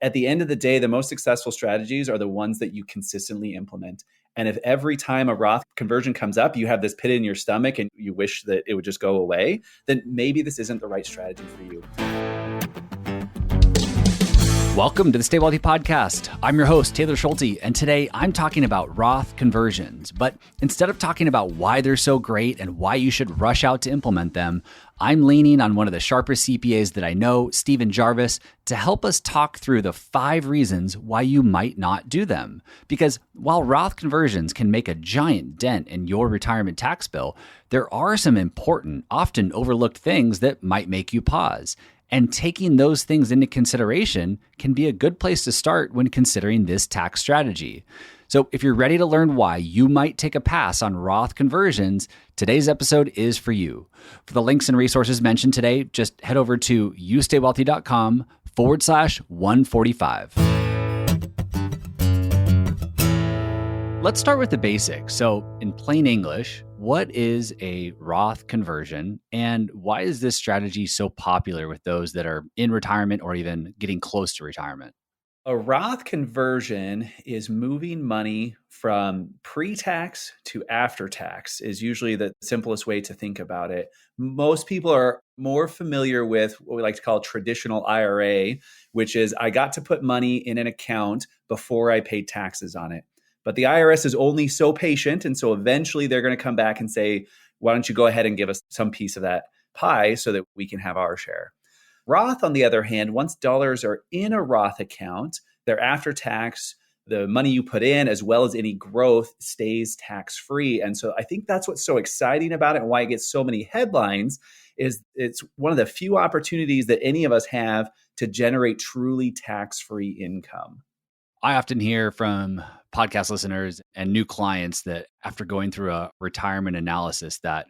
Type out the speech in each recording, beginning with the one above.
At the end of the day, the most successful strategies are the ones that you consistently implement. And if every time a Roth conversion comes up, you have this pit in your stomach and you wish that it would just go away, then maybe this isn't the right strategy for you. Welcome to the Stay Wealthy Podcast. I'm your host, Taylor Schulte, and today I'm talking about Roth conversions. But instead of talking about why they're so great and why you should rush out to implement them, I'm leaning on one of the sharpest CPAs that I know, Jarvis, to help us talk through the 5 reasons why you might not do them. Because while Roth conversions can make a giant dent in your retirement tax bill, there are some important, often overlooked things that might make you pause. And taking those things into consideration can be a good place to start when considering this tax strategy. So if you're ready to learn why you might take a pass on Roth conversions, today's episode is for you. For the links and resources mentioned today, just head over to youstaywealthy.com/145. Let's start with the basics. So in plain English, what is a Roth conversion and why is this strategy so popular with those that are in retirement or even getting close to retirement? A Roth conversion is moving money from pre-tax to after-tax is usually the simplest way to think about it. Most people are more familiar with what we like to call traditional IRA, which is I got to put money in an account before I paid taxes on it. But the IRS is only so patient. And so eventually they're going to come back and say, why don't you go ahead and give us some piece of that pie so that we can have our share? Roth, on the other hand, once dollars are in a Roth account, they're after tax. The money you put in, as well as any growth, stays tax-free. And so I think that's what's so exciting about it and why it gets so many headlines is it's one of the few opportunities that any of us have to generate truly tax-free income. I often hear from podcast listeners and new clients that after going through a retirement analysis that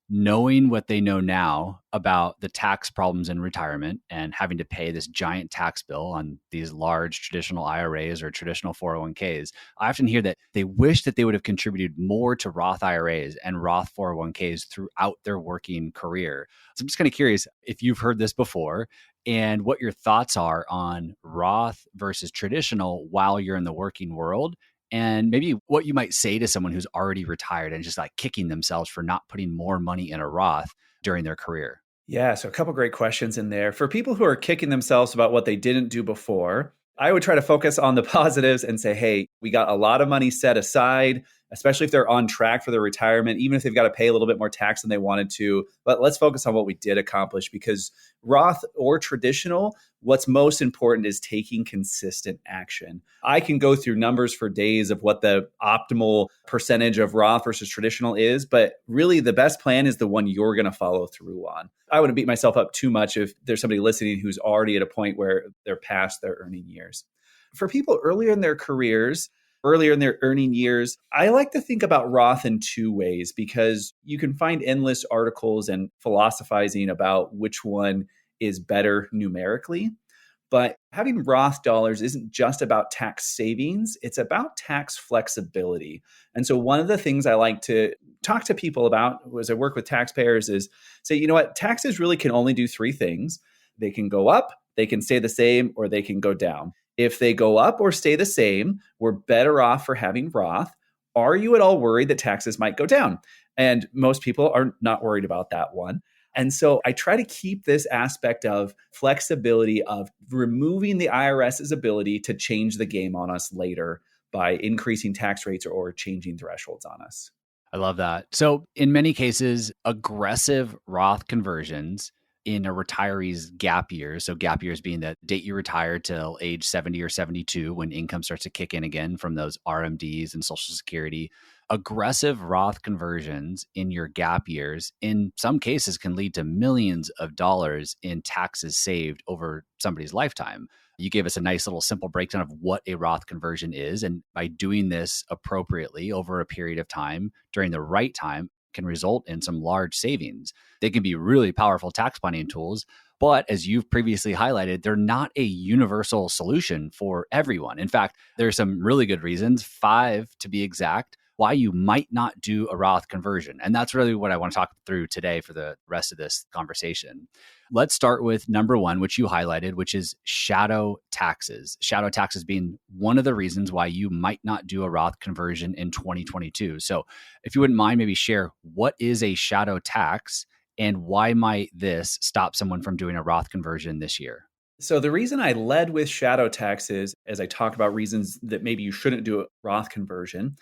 knowing what they know now about the tax problems in retirement and having to pay this giant tax bill on these large traditional IRAs or traditional 401ks, I often hear that they wish that they would have contributed more to Roth IRAs and Roth 401ks throughout their working career. So I'm just kind of curious if you've heard this before and what your thoughts are on Roth versus traditional while you're in the working world. And maybe what you might say to someone who's already retired and just like kicking themselves for not putting more money in a Roth during their career. Yeah, so a couple great questions in there. For people who are kicking themselves about what they didn't do before, I would try to focus on the positives and say, hey, we got a lot of money set aside, especially if they're on track for their retirement, even if they've got to pay a little bit more tax than they wanted to. But let's focus on what we did accomplish because Roth or traditional, what's most important is taking consistent action. I can go through numbers for days of what the optimal percentage of Roth versus traditional is, but really the best plan is the one you're going to follow through on. I wouldn't beat myself up too much if there's somebody listening who's already at a point where they're past their earning years. For people earlier in their careers, earlier in their earning years, I like to think about Roth in 2 ways because you can find endless articles and philosophizing about which one is better numerically. But having Roth dollars isn't just about tax savings, it's about tax flexibility. And so one of the things I like to talk to people about as I work with taxpayers is say, you know what, taxes really can only do 3 things. They can go up, they can stay the same, or they can go down. If they go up or stay the same, we're better off for having Roth. Are you at all worried that taxes might go down? And most people are not worried about that one. And so I try to keep this aspect of flexibility of removing the IRS's ability to change the game on us later by increasing tax rates or changing thresholds on us. I love that. So in many cases, aggressive Roth conversions in a retiree's gap year, so gap years being the date you retire till age 70 or 72 when income starts to kick in again from those RMDs and Social Security, aggressive Roth conversions in your gap years, in some cases can lead to millions of dollars in taxes saved over somebody's lifetime. You gave us a nice little simple breakdown of what a Roth conversion is. And by doing this appropriately over a period of time during the right time can result in some large savings. They can be really powerful tax planning tools, but as you've previously highlighted, they're not a universal solution for everyone. In fact, there are some really good reasons, 5 to be exact, why you might not do a Roth conversion. And that's really what I want to talk through today for the rest of this conversation. Let's start with number one, which you highlighted, which is shadow taxes. Shadow taxes being one of the reasons why you might not do a Roth conversion in 2022. So if you wouldn't mind, maybe share what is a shadow tax and why might this stop someone from doing a Roth conversion this year? So the reason I led with shadow taxes, as I talk about reasons that maybe you shouldn't do a Roth conversion,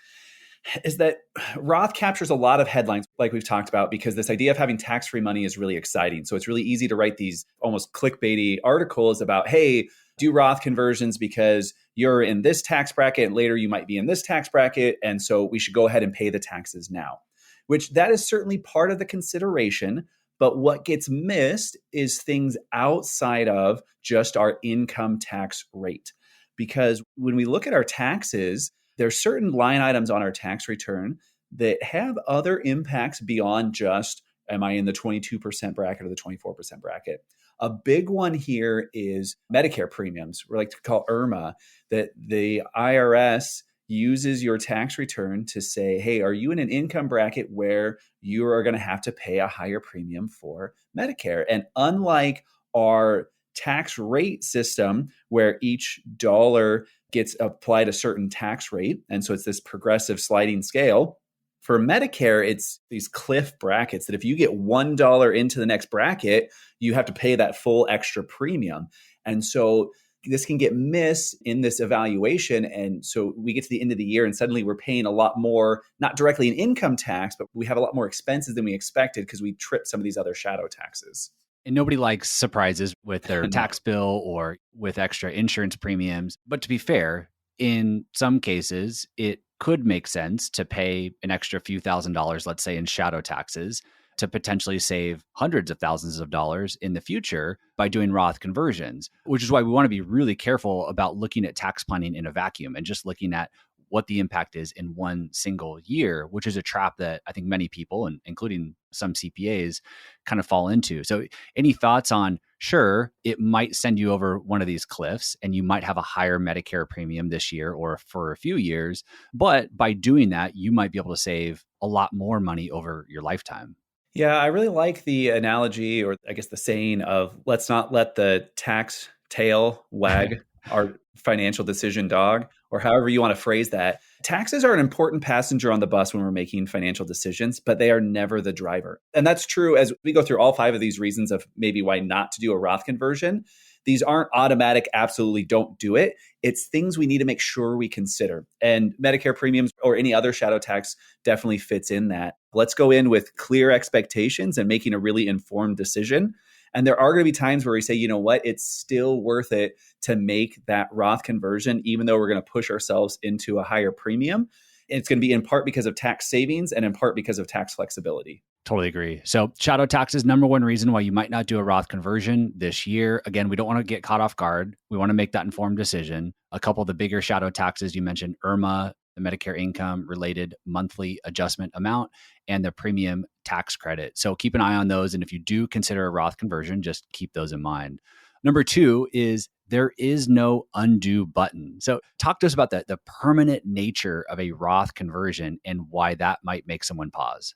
is that Roth captures a lot of headlines, like we've talked about, because this idea of having tax-free money is really exciting. So it's really easy to write these almost clickbaity articles about, hey, do Roth conversions because you're in this tax bracket and later you might be in this tax bracket. And so we should go ahead and pay the taxes now, which that is certainly part of the consideration. But what gets missed is things outside of just our income tax rate. Because when we look at our taxes, there's certain line items on our tax return that have other impacts beyond just, am I in the 22% bracket or the 24% bracket? A big one here is Medicare premiums, we like to call IRMA, that the IRS uses your tax return to say, hey, are you in an income bracket where you are going to have to pay a higher premium for Medicare? And unlike our tax rate system, where each dollar gets applied a certain tax rate, and so it's this progressive sliding scale, for Medicare, it's these cliff brackets that if you get $1 into the next bracket, you have to pay that full extra premium. And so this can get missed in this evaluation. And so we get to the end of the year and suddenly we're paying a lot more, not directly in income tax, but we have a lot more expenses than we expected because we tripped some of these other shadow taxes. And nobody likes surprises with their No. tax bill or with extra insurance premiums. But to be fair, in some cases, it could make sense to pay an extra few $1,000s, let's say in shadow taxes, to potentially save hundreds of thousands of dollars in the future by doing Roth conversions, which is why we want to be really careful about looking at tax planning in a vacuum and just looking at what the impact is in one single year, which is a trap that I think many people, and including some CPAs, kind of fall into. So any thoughts on, sure, it might send you over one of these cliffs and you might have a higher Medicare premium this year or for a few years, but by doing that, you might be able to save a lot more money over your lifetime. Yeah, I really like the analogy, or I guess the saying of, let's not let the tax tail wag our financial decision dog, or however you want to phrase that. Taxes are an important passenger on the bus when we're making financial decisions, but they are never the driver. And that's true as we go through all 5 of these reasons of maybe why not to do a Roth conversion. These aren't automatic, absolutely don't do it. It's things we need to make sure we consider. And Medicare premiums or any other shadow tax definitely fits in that. Let's go in with clear expectations and making a really informed decision. And there are going to be times where we say, you know what, it's still worth it to make that Roth conversion, even though we're going to push ourselves into a higher premium. It's going to be in part because of tax savings and in part because of tax flexibility. Totally agree. So shadow taxes, number one reason why you might not do a Roth conversion this year. Again, we don't want to get caught off guard. We want to make that informed decision. A couple of the bigger shadow taxes, you mentioned IRMA, the Medicare income related monthly adjustment amount, and the premium tax credit. So keep an eye on those. And if you do consider a Roth conversion, just keep those in mind. Number 2 is there is no undo button. So talk to us about the permanent nature of a Roth conversion and why that might make someone pause.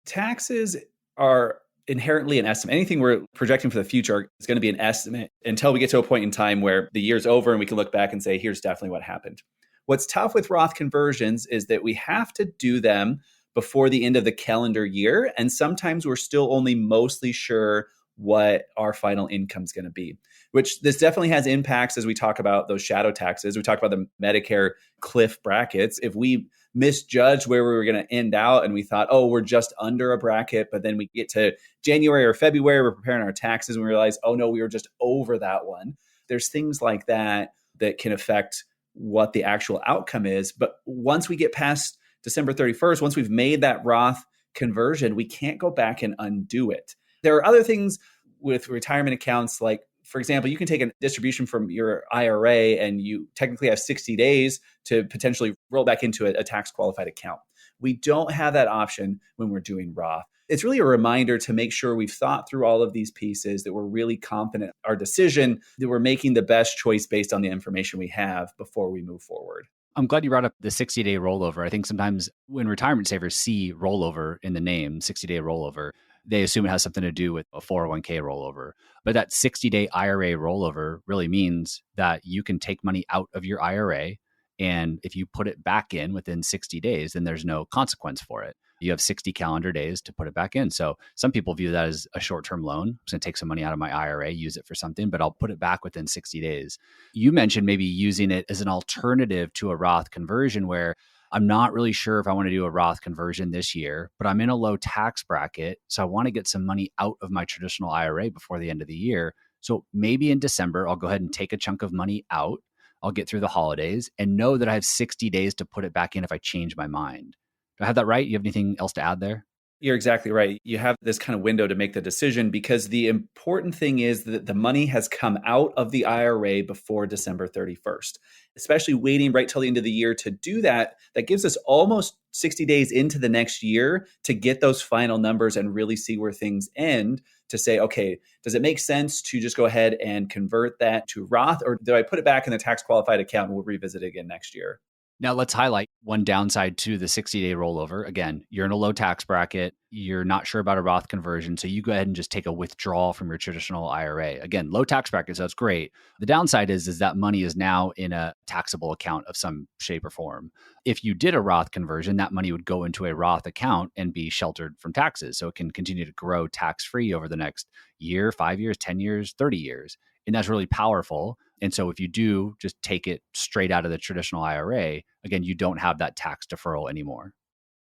Taxes are inherently an estimate. Anything we're projecting for the future is going to be an estimate until we get to a point in time where the year's over and we can look back and say, here's definitely what happened. What's tough with Roth conversions is that we have to do them before the end of the calendar year. And sometimes we're still only mostly sure what our final income is going to be, which this definitely has impacts as we talk about those shadow taxes. We talk about the Medicare cliff brackets. If we misjudged where we were going to end out and we thought, oh, we're just under a bracket, but then we get to January or February, we're preparing our taxes and we realize, oh no, we were just over that one. There's things like that that can affect what the actual outcome is. But once we get past December 31st, once we've made that Roth conversion, we can't go back and undo it. There are other things with retirement accounts, like, for example, you can take a distribution from your IRA and you technically have 60 days to potentially roll back into a tax qualified account. We don't have that option when we're doing Roth. It's really a reminder to make sure we've thought through all of these pieces, that we're really confident in our decision, that we're making the best choice based on the information we have before we move forward. I'm glad you brought up the 60-day rollover. I think sometimes when retirement savers see rollover in the name, 60-day rollover, they assume it has something to do with a 401k rollover. But that 60-day IRA rollover really means that you can take money out of your IRA. And if you put it back in within 60 days, then there's no consequence for it. You have 60 calendar days to put it back in. So some people view that as a short-term loan. I'm going to take some money out of my IRA, use it for something, but I'll put it back within 60 days. You mentioned maybe using it as an alternative to a Roth conversion where I'm not really sure if I want to do a Roth conversion this year, but I'm in a low tax bracket. So I want to get some money out of my traditional IRA before the end of the year. So maybe in December, I'll go ahead and take a chunk of money out. I'll get through the holidays and know that I have 60 days to put it back in if I change my mind. Do I have that right? You have anything else to add there? You're exactly right. You have this kind of window to make the decision because the important thing is that the money has come out of the IRA before December 31st. Especially waiting right till the end of the year to do that, that gives us almost 60 days into the next year to get those final numbers and really see where things end to say, okay, does it make sense to just go ahead and convert that to Roth, or do I put it back in the tax qualified account and we'll revisit it again next year? Now, let's highlight one downside to the 60-day rollover. Again, you're in a low tax bracket. You're not sure about a Roth conversion. So you go ahead and just take a withdrawal from your traditional IRA. Again, low tax bracket, so that's great. The downside is that money is now in a taxable account of some shape or form. If you did a Roth conversion, that money would go into a Roth account and be sheltered from taxes. So it can continue to grow tax-free over the next year, 5 years, 10 years, 30 years. And that's really powerful. And so if you do just take it straight out of the traditional IRA, again, you don't have that tax deferral anymore.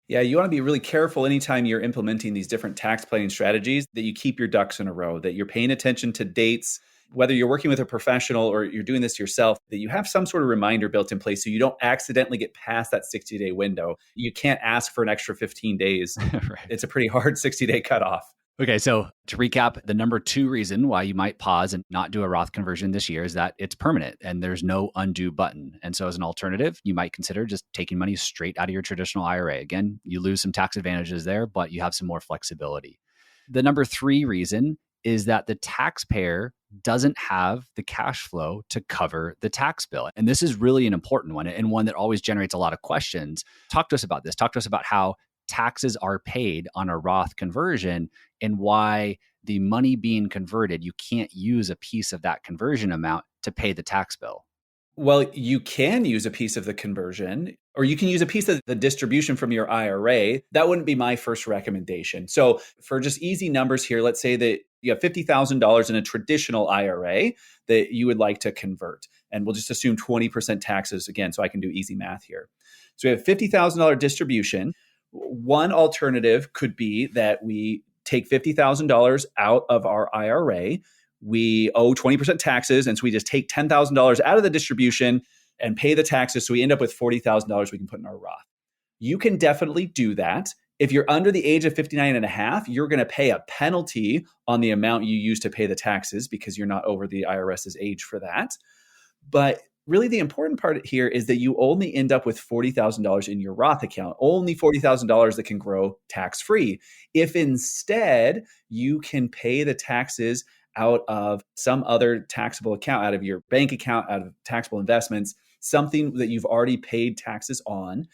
Yeah, you want to be really careful anytime you're implementing these different tax planning strategies that you keep your ducks in a row, that you're paying attention to dates, whether you're working with a professional or you're doing this yourself, that you have some sort of reminder built in place so you don't accidentally get past that 60-day window. You can't ask for an extra 15 days. Right. It's a pretty hard 60-day cutoff. Okay, so to recap, the number 2 reason why you might pause and not do a Roth conversion this year is that it's permanent and there's no undo button. And so as an alternative, you might consider just taking money straight out of your traditional IRA. Again, you lose some tax advantages there, but you have some more flexibility. The number 3 reason is that the taxpayer doesn't have the cash flow to cover the tax bill. And this is really an important one and one that always generates a lot of questions. Talk to us about this. Talk to us about how taxes are paid on a Roth conversion and why the money being converted, you can't use a piece of that conversion amount to pay the tax bill. Well, you can use a piece of the conversion, or you can use a piece of the distribution from your IRA. That wouldn't be my first recommendation. So for just easy numbers here, let's say that you have $50,000 in a traditional IRA that you would like to convert. And we'll just assume 20% taxes again, so I can do easy math here. So we have $50,000 distribution. One alternative could be that we take $50,000 out of our IRA. We owe 20% taxes, and so we just take $10,000 out of the distribution and pay the taxes. So we end up with $40,000 we can put in our Roth. You can definitely do that. If you're under the age of 59 and a half, you're going to pay a penalty on the amount you use to pay the taxes because you're not over the IRS's age for that. But really the important part here is that you only end up with $40,000 in your Roth account, only $40,000 that can grow tax-free. If instead you can pay the taxes out of some other taxable account, out of your bank account, out of taxable investments, something that you've already paid taxes on,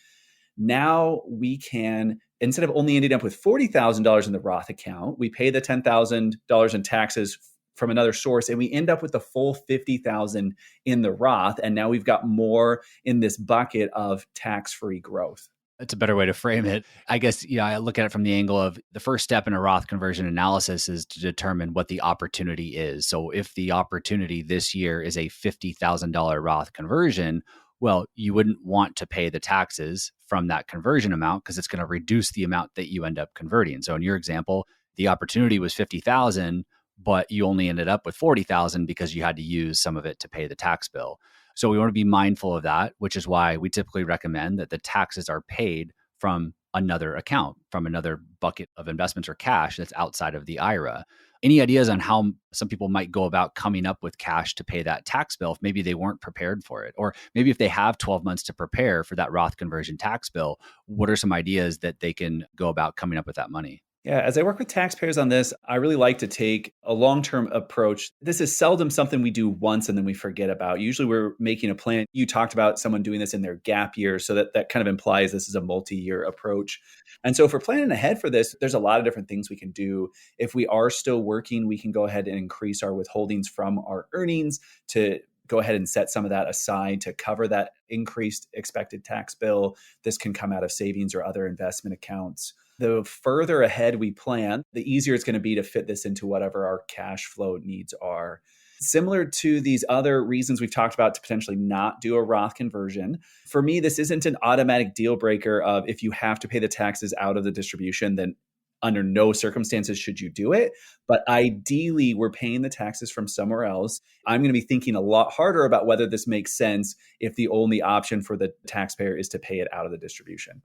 now we can, instead of only ending up with $40,000 in the Roth account, we pay the $10,000 in taxes from another source, and we end up with the full $50,000 in the Roth. And now we've got more in this bucket of tax-free growth. That's a better way to frame it. I guess, I look at it from the angle of the first step in a Roth conversion analysis is to determine what the opportunity is. So if the opportunity this year is a $50,000 Roth conversion, well, you wouldn't want to pay the taxes from that conversion amount because it's going to reduce the amount that you end up converting. So in your example, the opportunity was $50,000, but you only ended up with $40,000 because you had to use some of it to pay the tax bill. So we want to be mindful of that, which is why we typically recommend that the taxes are paid from another account, from another bucket of investments or cash that's outside of the IRA. Any ideas on how some people might go about coming up with cash to pay that tax bill if maybe they weren't prepared for it? Or maybe if they have 12 months to prepare for that Roth conversion tax bill, what are some ideas that they can go about coming up with that money? Yeah, as I work with taxpayers on this, I really like to take a long term approach. This is seldom something we do once and then we forget about. Usually we're making a plan. You talked about someone doing this in their gap year. So that kind of implies this is a multi year approach. And so if we're planning ahead for this, there's a lot of different things we can do. If we are still working, we can go ahead and increase our withholdings from our earnings to go ahead and set some of that aside to cover that increased expected tax bill. This can come out of savings or other investment accounts. The further ahead we plan, the easier it's going to be to fit this into whatever our cash flow needs are. Similar to these other reasons we've talked about to potentially not do a Roth conversion, for me, this isn't an automatic deal breaker of if you have to pay the taxes out of the distribution, then under no circumstances should you do it. But ideally, we're paying the taxes from somewhere else. I'm going to be thinking a lot harder about whether this makes sense if the only option for the taxpayer is to pay it out of the distribution.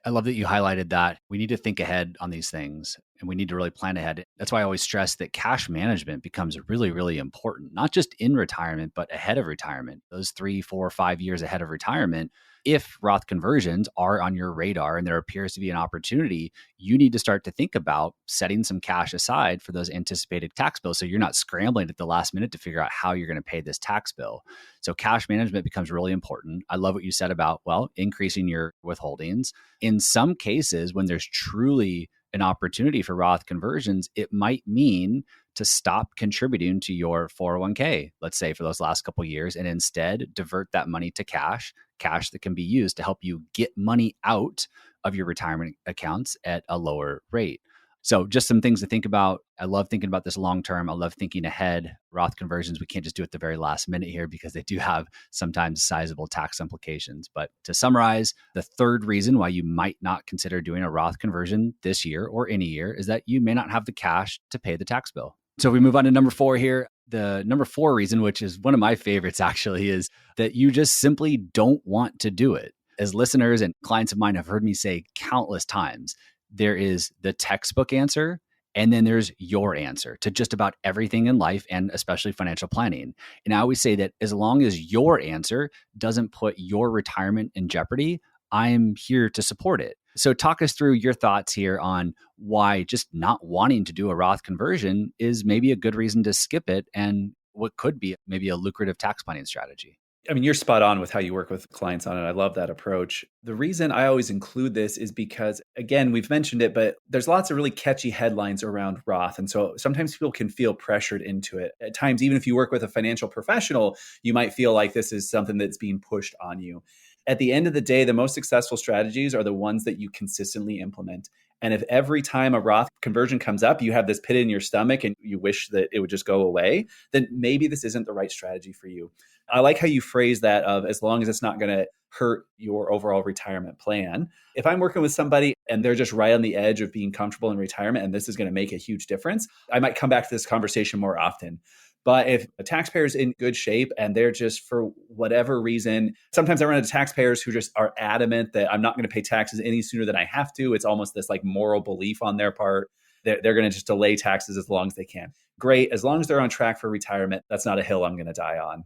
I love that you highlighted that. We need to think ahead on these things and we need to really plan ahead. That's why I always stress that cash management becomes really, really important, not just in retirement, but ahead of retirement, those 3, 4, 5 years ahead of retirement. If Roth conversions are on your radar and there appears to be an opportunity, you need to start to think about setting some cash aside for those anticipated tax bills. So you're not scrambling at the last minute to figure out how you're going to pay this tax bill. So cash management becomes really important. I love what you said about, well, increasing your withholdings. In some cases, when there's truly an opportunity for Roth conversions, it might mean to stop contributing to your 401k, let's say for those last couple of years, and instead divert that money to cash that can be used to help you get money out of your retirement accounts at a lower rate. So just some things to think about. I love thinking about this long term. I love thinking ahead. Roth conversions, we can't just do it at the very last minute here because they do have sometimes sizable tax implications. But to summarize, the third reason why you might not consider doing a Roth conversion this year or any year is that you may not have the cash to pay the tax bill. So we move on to number 4 here. The number 4 reason, which is one of my favorites actually, is that you just simply don't want to do it. As listeners and clients of mine have heard me say countless times, there is the textbook answer, and then there's your answer to just about everything in life and especially financial planning. And I always say that as long as your answer doesn't put your retirement in jeopardy, I'm here to support it. So talk us through your thoughts here on why just not wanting to do a Roth conversion is maybe a good reason to skip it and what could be maybe a lucrative tax planning strategy. I mean, you're spot on with how you work with clients on it. I love that approach. The reason I always include this is because, again, we've mentioned it, but there's lots of really catchy headlines around Roth. And so sometimes people can feel pressured into it. At times, even if you work with a financial professional, you might feel like this is something that's being pushed on you. At the end of the day, the most successful strategies are the ones that you consistently implement. And if every time a Roth conversion comes up, you have this pit in your stomach and you wish that it would just go away, then maybe this isn't the right strategy for you. I like how you phrase that of as long as it's not going to hurt your overall retirement plan. If I'm working with somebody and they're just right on the edge of being comfortable in retirement and this is going to make a huge difference, I might come back to this conversation more often. But if a taxpayer is in good shape and they're just for whatever reason, sometimes I run into taxpayers who just are adamant that I'm not going to pay taxes any sooner than I have to. It's almost this like moral belief on their part. They're going to just delay taxes as long as they can. Great. As long as they're on track for retirement, that's not a hill I'm going to die on.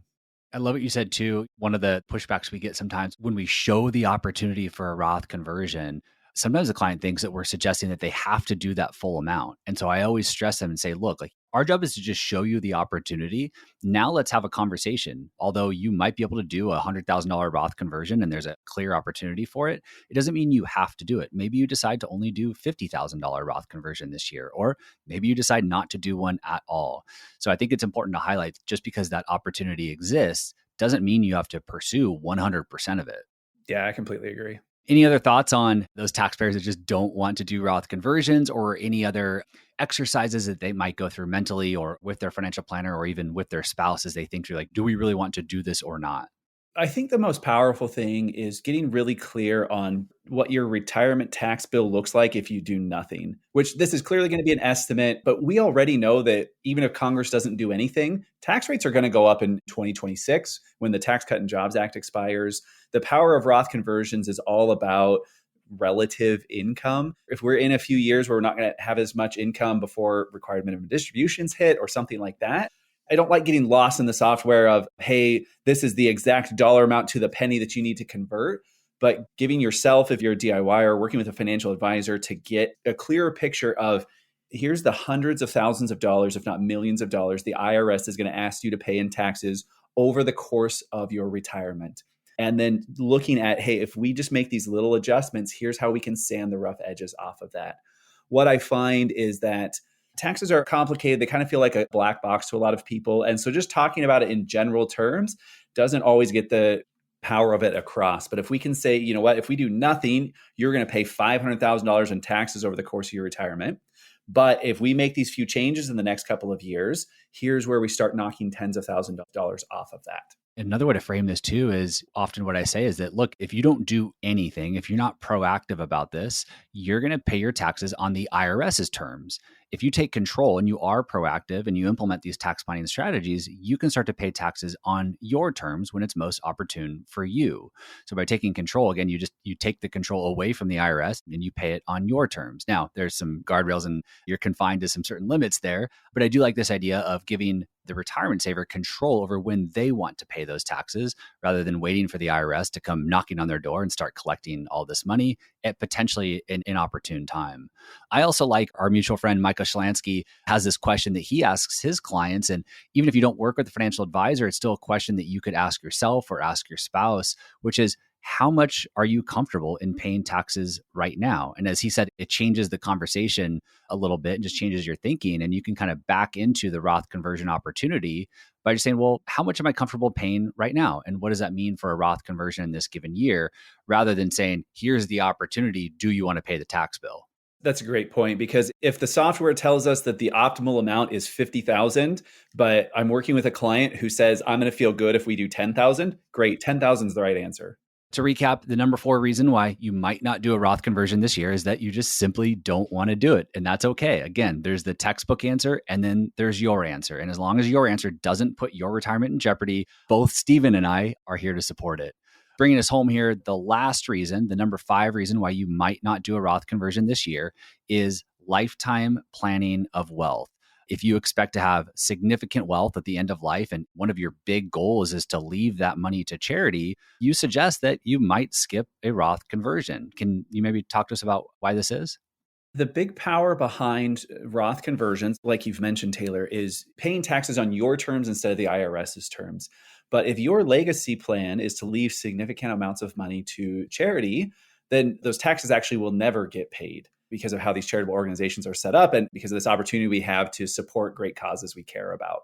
I love what you said too. One of the pushbacks we get sometimes when we show the opportunity for a Roth conversion, sometimes the client thinks that we're suggesting that they have to do that full amount. And so I always stress them and say, look, like our job is to just show you the opportunity. Now let's have a conversation. Although you might be able to do a $100,000 Roth conversion and there's a clear opportunity for it, it doesn't mean you have to do it. Maybe you decide to only do $50,000 Roth conversion this year, or maybe you decide not to do one at all. So I think it's important to highlight just because that opportunity exists doesn't mean you have to pursue 100% of it. Yeah, I completely agree. Any other thoughts on those taxpayers that just don't want to do Roth conversions or any other exercises that they might go through mentally or with their financial planner or even with their spouse as they think through like, do we really want to do this or not? I think the most powerful thing is getting really clear on what your retirement tax bill looks like if you do nothing, which this is clearly going to be an estimate, but we already know that even if Congress doesn't do anything, tax rates are going to go up in 2026 when the Tax Cut and Jobs Act expires. The power of Roth conversions is all about relative income. If we're in a few years where we're not going to have as much income before required minimum distributions hit or something like that, I don't like getting lost in the software of, hey, this is the exact dollar amount to the penny that you need to convert. but giving yourself, if you're a DIYer, working with a financial advisor to get a clearer picture of here's the hundreds of thousands of dollars, if not millions of dollars, the IRS is going to ask you to pay in taxes over the course of your retirement. And then looking at, hey, if we just make these little adjustments, here's how we can sand the rough edges off of that. What I find is that taxes are complicated. They kind of feel like a black box to a lot of people. And so just talking about it in general terms doesn't always get the power of it across. But if we can say, you know what, if we do nothing, you're going to pay $500,000 in taxes over the course of your retirement. But if we make these few changes in the next couple of years, here's where we start knocking tens of thousands of dollars off of that. Another way to frame this too is often what I say is that, look, if you don't do anything, if you're not proactive about this, you're going to pay your taxes on the IRS's terms. If you take control and you are proactive and you implement these tax planning strategies, you can start to pay taxes on your terms when it's most opportune for you. So by taking control, again, you take the control away from the IRS and you pay it on your terms. Now, there's some guardrails and you're confined to some certain limits there, but I do like this idea of giving the retirement saver control over when they want to pay those taxes rather than waiting for the IRS to come knocking on their door and start collecting all this money at potentially an inopportune time. I also like our mutual friend, Micah Schlansky, has this question that he asks his clients. And even if you don't work with a financial advisor, it's still a question that you could ask yourself or ask your spouse, which is, how much are you comfortable in paying taxes right now? And as he said, it changes the conversation a little bit and just changes your thinking. And you can kind of back into the Roth conversion opportunity by just saying, well, how much am I comfortable paying right now? And what does that mean for a Roth conversion in this given year? Rather than saying, here's the opportunity. Do you want to pay the tax bill? That's a great point, because if the software tells us that the optimal amount is 50,000, but I'm working with a client who says, I'm going to feel good if we do 10,000, great. 10,000 is the right answer. To recap, the number 4 reason why you might not do a Roth conversion this year is that you just simply don't want to do it. And that's okay. Again, there's the textbook answer and then there's your answer. And as long as your answer doesn't put your retirement in jeopardy, both Stephen and I are here to support it. Bringing us home here, the last reason, the number 5 reason why you might not do a Roth conversion this year is lifetime planning of wealth. If you expect to have significant wealth at the end of life and one of your big goals is to leave that money to charity, you suggest that you might skip a Roth conversion. Can you maybe talk to us about why this is? The big power behind Roth conversions, like you've mentioned, Taylor, is paying taxes on your terms instead of the IRS's terms. But if your legacy plan is to leave significant amounts of money to charity, then those taxes actually will never get paid, because of how these charitable organizations are set up and because of this opportunity we have to support great causes we care about.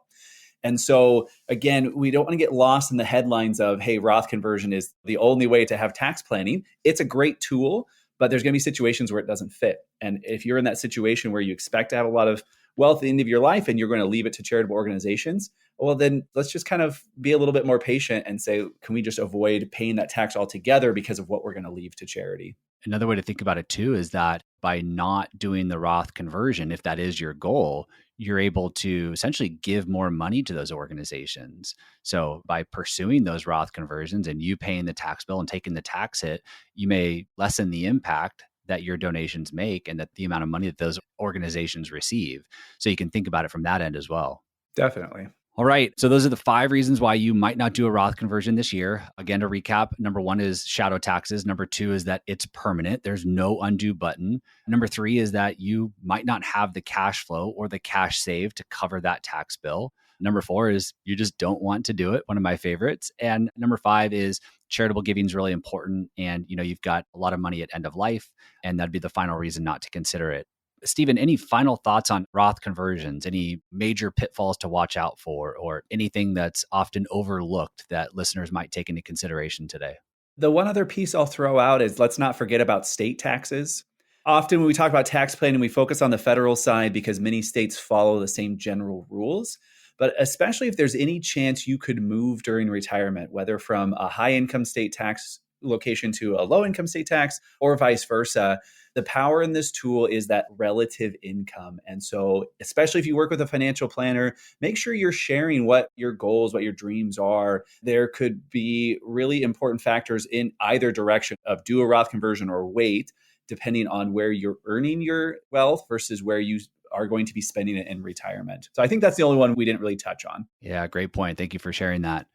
And so, again, we don't want to get lost in the headlines of, hey, Roth conversion is the only way to have tax planning. It's a great tool, but there's going to be situations where it doesn't fit. And if you're in that situation where you expect to have a lot of wealth at the end of your life and you're going to leave it to charitable organizations, well, then let's just kind of be a little bit more patient and say, can we just avoid paying that tax altogether because of what we're going to leave to charity? Another way to think about it too is that by not doing the Roth conversion, if that is your goal, you're able to essentially give more money to those organizations. So by pursuing those Roth conversions and you paying the tax bill and taking the tax hit, you may lessen the impact that your donations make and that the amount of money that those organizations receive. So you can think about it from that end as well. Definitely. All right. So those are the 5 reasons why you might not do a Roth conversion this year. Again, to recap, number 1 is shadow taxes. Number 2 is that it's permanent. There's no undo button. Number 3 is that you might not have the cash flow or the cash saved to cover that tax bill. Number 4 is you just don't want to do it. One of my favorites. And number 5 is charitable giving is really important. And, you've got a lot of money at end of life, and that'd be the final reason not to consider it. Stephen, any final thoughts on Roth conversions? Any major pitfalls to watch out for, or anything that's often overlooked that listeners might take into consideration today? The one other piece I'll throw out is let's not forget about state taxes. Often when we talk about tax planning, we focus on the federal side because many states follow the same general rules. But especially if there's any chance you could move during retirement, whether from a high income state tax location to a low income state tax or vice versa, the power in this tool is that relative income. And so, especially if you work with a financial planner, make sure you're sharing what your goals, what your dreams are. There could be really important factors in either direction of do a Roth conversion or wait, depending on where you're earning your wealth versus where you are going to be spending it in retirement. So I think that's the only one we didn't really touch on. Yeah, great point. Thank you for sharing that.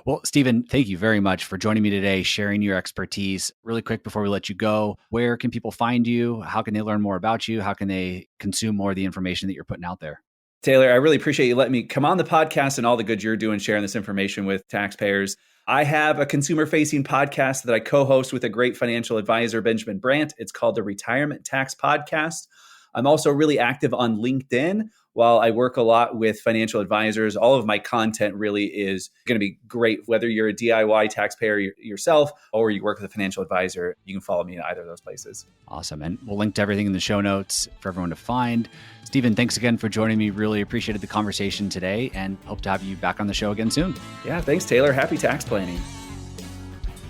Well, Stephen, thank you very much for joining me today, sharing your expertise. Really quick before we let you go, where can people find you? How can they learn more about you? How can they consume more of the information that you're putting out there? Taylor, I really appreciate you letting me come on the podcast and all the good you're doing sharing this information with taxpayers. I have a consumer-facing podcast that I co-host with a great financial advisor, Benjamin Brandt. It's called the Retirement Tax Podcast. I'm also really active on LinkedIn. While I work a lot with financial advisors, all of my content really is going to be great, whether you're a DIY taxpayer yourself or you work with a financial advisor. You can follow me in either of those places. Awesome. And we'll link to everything in the show notes for everyone to find. Stephen, thanks again for joining me. Really appreciated the conversation today and hope to have you back on the show again soon. Yeah, thanks, Taylor. Happy tax planning.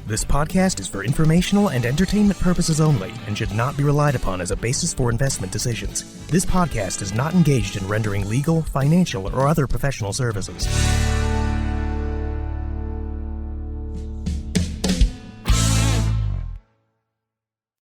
This podcast is for informational and entertainment purposes only and should not be relied upon as a basis for investment decisions. This podcast is not engaged in rendering legal, financial, or other professional services.